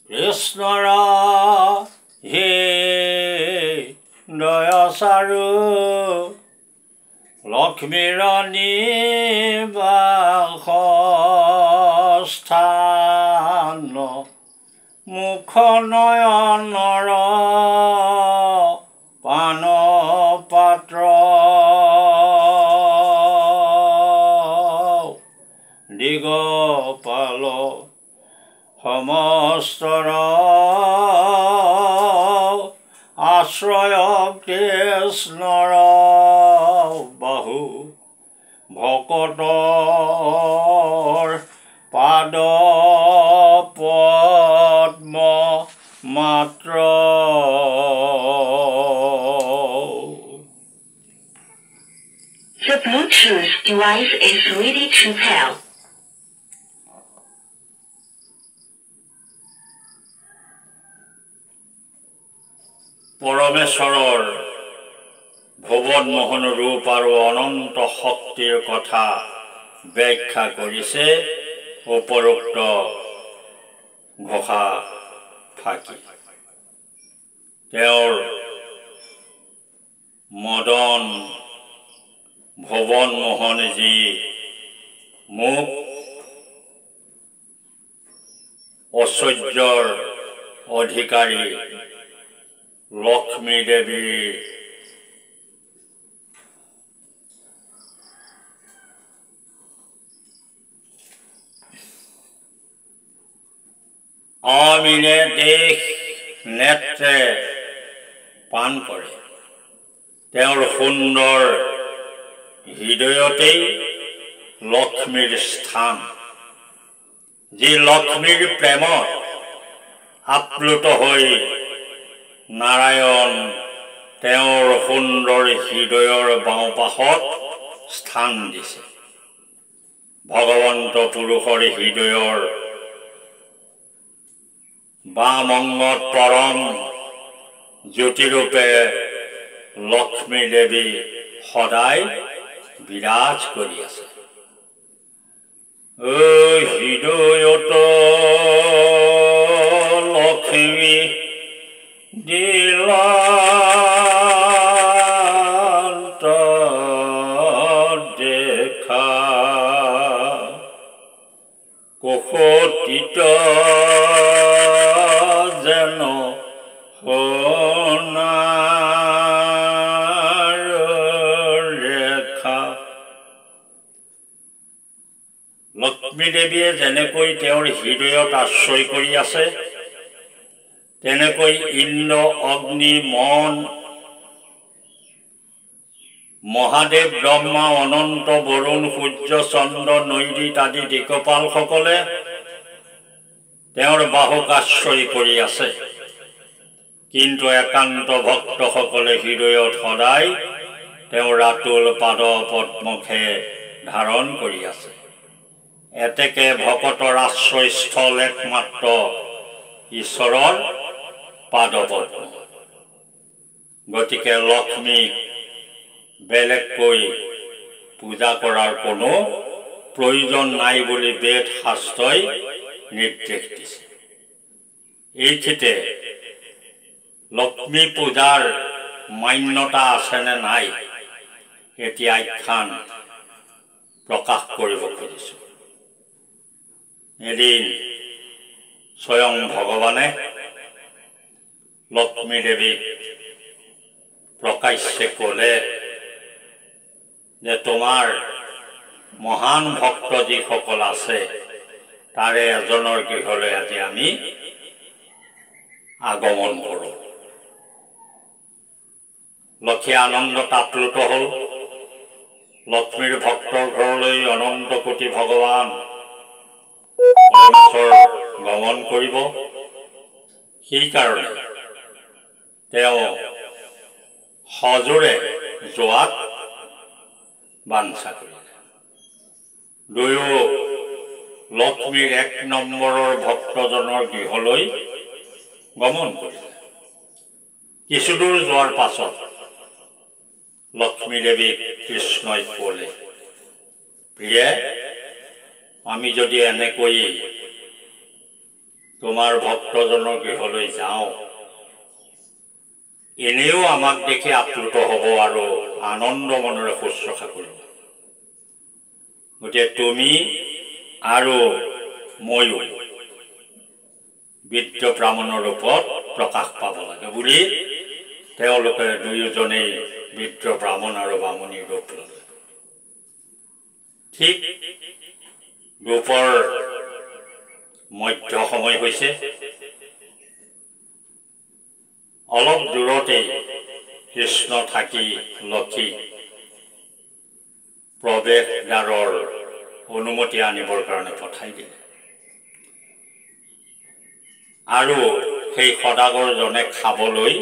কৃষ্ণৰ হে দয়াচাৰু লক্ষ্মীৰ নিবাসস্থান মুখ নয়নৰ পান পাত্ৰ দিগপাল সমস্তৰ আশ্ৰয় কৃষ্ণৰ বাহু ভকতৰ পাদ পদ্ম মাত্ৰ The Bluetooth device is ready to pair. পৰমেশ্বৰৰ ভুৱন মোহন ৰূপ আৰু অনন্ত শক্তিৰ কথা ব্যাখ্যা কৰিছে উপৰোক্ত ঘোষা ফাকি। তেওঁৰ মদন ভুৱন মোহন যি মোক ঐশ্বৰ্যৰ অধিকাৰী লক্ষ্মী দেৱীৰ আমিনে দেশ নেত্ৰে পান কৰে। তেওঁৰ সুন্দৰ হৃদয়তেই লক্ষ্মীৰ স্থান। যি লক্ষ্মীৰ প্ৰেমত আপ্লুত হৈ নাৰায়ণ তেওঁৰ সুন্দৰ হৃদয়ৰ বাওঁপাশত স্থান দিছে। ভগৱন্ত পুৰুষৰ হৃদয়ৰ বামংগত পৰম জ্যোতিৰূপে লক্ষ্মী দেৱী সদায় বিৰাজ কৰি আছে। হৃদয়ত লক্ষ্মী দিলান্ত দেখা কুশটিত যেন সোণাৰ ৰেখা। লক্ষ্মী দেৱীয়ে যেনেকৈ তেওঁৰ হৃদয়ত আশ্ৰয় কৰি আছে, তেনেকৈ ইন্দ্ৰ অগ্নি মন মহাদেৱ ব্ৰহ্মা অনন্ত বৰুণ সূৰ্য চন্দ্ৰ নৈৰিত আদি দিকপালসকলে তেওঁৰ বাহুক আশ্ৰয় কৰি আছে। কিন্তু একান্ত ভক্তসকলে হৃদয়ত সদায় তেওঁৰ আতুল পাদ পদ্মকে ধাৰণ কৰি আছে। এতেকে ভকতৰ আশ্ৰয়স্থল একমাত্ৰ ঈশ্বৰৰ পাদপদ্ম। গতিকে লক্ষ্মীক বেলেগকৈ পূজা কৰাৰ কোনো প্ৰয়োজন নাই বুলি বেদ শাস্ত্ৰই নিৰ্দেশ দিছে। এইখিতে লক্ষ্মী পূজাৰ মান্যতা আছেনে নাই এতিয়া আখ্যান প্ৰকাশ কৰিব খুজিছোঁ। এদিন স্বয়ং ভগৱানে লক্ষ্মী দেৱীক প্ৰকাশ্যে ক'লে যে তোমাৰ মহান ভক্ত যিসকল আছে তাৰে এজনৰ গৃহলৈ আজি আমি আগমন কৰোঁ। লক্ষ্মী আনন্দত আপ্লুত হ'ল। লক্ষ্মীৰ ভক্তৰ ঘৰলৈ অনন্ত কোটি ভগৱান পৰমেশ্বৰ গমন কৰিব। সেইকাৰণে তেওঁ সজোৰে যোৱাত বাঞ্ছা কৰিলে। দুয়ো লক্ষ্মীৰ এক নম্বৰৰ ভক্তজনৰ গৃহলৈ গমন কৰিলে। কিছুদূৰ যোৱাৰ পাছত লক্ষ্মী দেৱীক কৃষ্ণই ক'লে, প্ৰিয়ে, আমি যদি এনেকৈ তোমাৰ ভক্তজনৰ গৃহলৈ যাওঁ, এনেও আমাক দেখি আপ্লুত হ'ব আৰু আনন্দ মনেৰে শুশ্ৰূষা কৰিব। গতিকে তুমি আৰু ময়ো বিদ্য ব্ৰাহ্মণৰ ৰূপত প্ৰকাশ পাব লাগে বুলি তেওঁলোকে দুয়োজনেই বিদ্য ব্ৰাহ্মণ আৰু বামুণীৰ ৰূপ ল'লে। ঠিক ৰূপৰ মধ্য সময় হৈছে। অলপ দূৰতেই কৃষ্ণ থাকি লক্ষীক প্ৰৱেশদ্বাৰৰ অনুমতি আনিবৰ কাৰণে পঠাই দিলে। আৰু সেই সদাগৰজনে খাবলৈ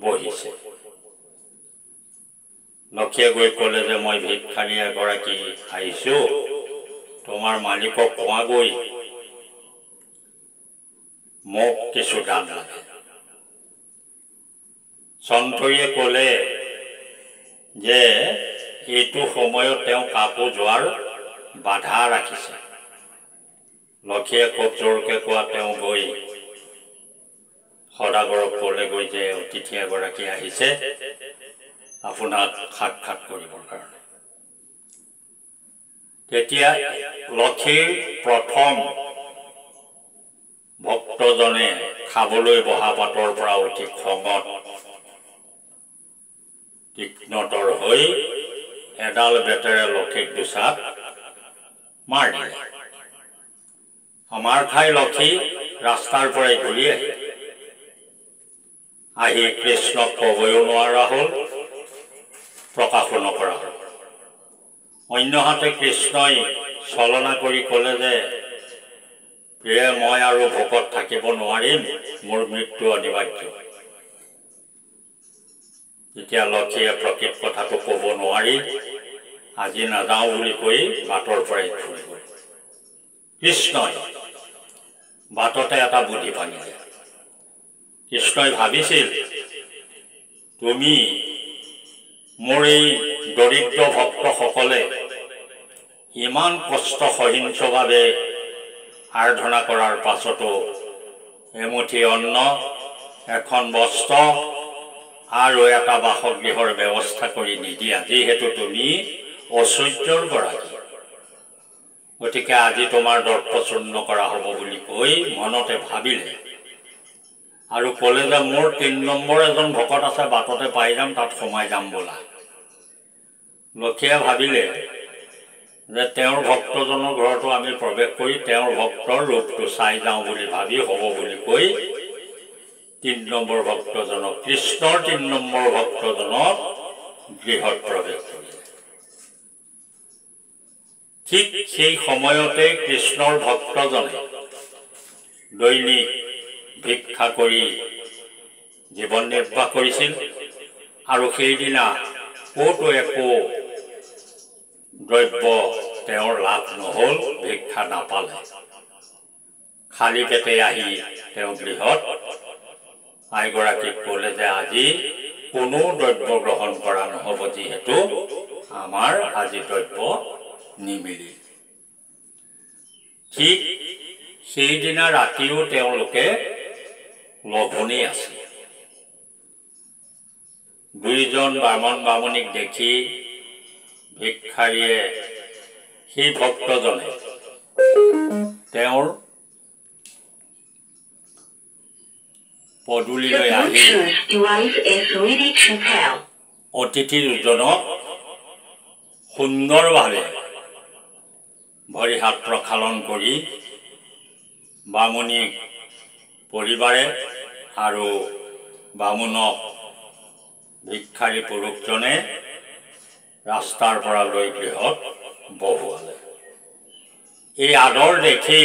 বহিছে। লক্ষীয়ে গৈ ক'লে যে মই ভিক্ষাৰী এগৰাকী আহিছোঁ, তোমাৰ মালিকক কোৱাগৈ মোক কিছু দান লাগে। সন্থৰীয়ে ক'লে যে এইটো সময়ত তেওঁ কাকো যোৱাৰ বাধা ৰাখিছে। লক্ষীয়ে খুব জোৰকৈ কোৱা তেওঁ গৈ সদাগৰক ক'লেগৈ যে অতিথি এগৰাকী আহিছে আপোনাক সাক্ষাৎ কৰিবৰ কাৰণে। তেতিয়া লক্ষীৰ প্ৰথম ভক্তজনে খাবলৈ বহা পাতৰ পৰা উঠি খঙত তীক্ষ্ণতৰ হৈ এডাল বেতেৰে লক্ষীক দুচাট মাৰ দিলে। আমাৰ খাই লক্ষী ৰাস্তাৰ পৰাই ঘূৰি আহি কৃষ্ণক ক'বও নোৱাৰা হ'ল, প্ৰকাশো নকৰা হ'ল। অন্যহাতে কৃষ্ণই ছলনা কৰি ক'লে যে প্ৰিয়ে মই আৰু ভোকত থাকিব নোৱাৰিম, মোৰ মৃত্যু অনিবাৰ্য। তেতিয়া লক্ষীয়ে প্ৰকৃত কথাটো ক'ব নোৱাৰি আজি নাযাওঁ বুলি কৈ বাটৰ পৰাই ঘূৰি গ'ল। কৃষ্ণই বাটতে এটা বুদ্ধি ভাঙিলে। কৃষ্ণই ভাবিছিল তুমি মোৰ এই দৰিদ্ৰ ভক্তসকলে ইমান কষ্ট সহিষ্ণুভাৱে আৰাধনা কৰাৰ পাছতো এমুঠি অন্ন, এখন বস্ত্ৰ আৰু এটা বাসগৃহৰ ব্যৱস্থা কৰি নিদিয়া, যিহেতু তুমি ঐশ্বৰ্যৰ গৰাকী, গতিকে আজি তোমাৰ দৰ্পচূৰ্ণ কৰা হ'ব বুলি কৈ মনতে ভাবিলে আৰু ক'লে যে মোৰ ৩ নম্বৰ এজন ভকত আছে, বাটতে পাই যাম, তাত সোমাই যাম বোলা। লক্ষীয়ে ভাবিলে যে তেওঁৰ ভক্তজনৰ ঘৰতো আমি প্ৰৱেশ কৰি তেওঁৰ ভক্তৰ ৰূপটো চাই যাওঁ বুলি ভাবি হ'ব বুলি কৈ ৩ নম্বৰ ভক্তজনক, কৃষ্ণৰ ৩ নম্বৰ ভক্তজনক গৃহত প্ৰৱেশ কৰিলে। ঠিক সেই সময়তে কৃষ্ণৰ ভক্তজনে দৈনিক ভিক্ষা কৰি জীৱন নিৰ্বাহ কৰিছিল আৰু সেইদিনা ক'তো একো দ্ৰব্য তেওঁৰ লাভ নহ'ল, ভিক্ষা নাপালে। খালী পেটে আহি তেওঁ গৃহত আইগৰাকীক ক'লে যে আজি কোনো দ্ৰব্য গ্ৰহণ কৰা নহ'ব, যিহেতু আমাৰ আজি দ্ৰব্য নিমিলি। ঠিক সেইদিনা ৰাতিও তেওঁলোকে লঘোণেই আছিল। দুইজন ব্ৰাহ্মণ বামুণীক দেখি ভিক্ষাৰীয়ে সেই ভক্তজনে তেওঁৰ পদূলিলৈ আহি অতিথি দুজনক সুন্দৰভাৱে ভৰি হাত প্ৰক্ষালন কৰি বামুণীক পৰিবাৰে আৰু বামুণক ভিক্ষাৰী পুৰুষজনে ৰাস্তাৰ পৰা লৈ গৃহত বহুৱালে। এই আদৰ দেখি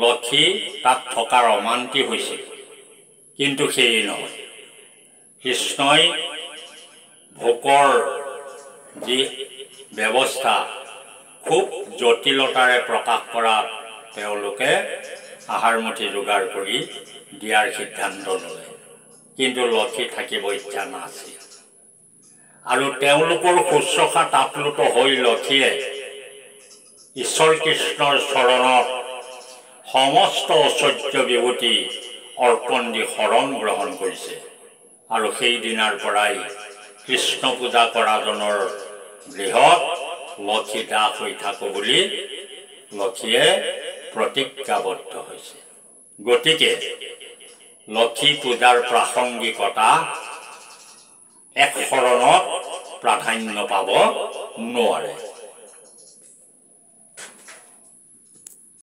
লক্ষী তাত থকাৰ অমান্তি হৈছিল, কিন্তু সেয়ে নহয়। কৃষ্ণই ভোকৰ যি ব্যৱস্থা খুব জটিলতাৰে প্ৰকাশ কৰাত তেওঁলোকে আহাৰমুঠি যোগাৰ কৰি দিয়াৰ সিদ্ধান্ত ল'লে, কিন্তু লক্ষী থাকিব ইচ্ছা নাছিল। আৰু তেওঁলোকৰ শুশ্ৰূষাত আপ্লুত হৈ লক্ষীয়ে ঈশ্বৰ কৃষ্ণৰ চৰণত সমস্ত ঐশ্বৰ্য বিভূতি অৰ্পণ দি শৰণ গ্ৰহণ কৰিছে আৰু সেই দিনাৰ পৰাই কৃষ্ণ পূজা কৰাজনৰ গৃহত লক্ষী দাস হৈ থাকো বুলি লক্ষীয়ে প্ৰতিজ্ঞাবদ্ধ হৈছে। গতিকে লক্ষী পূজাৰ প্ৰাসংগিকতা এক শৰণত প্ৰাধান্য পাব নোৱাৰে।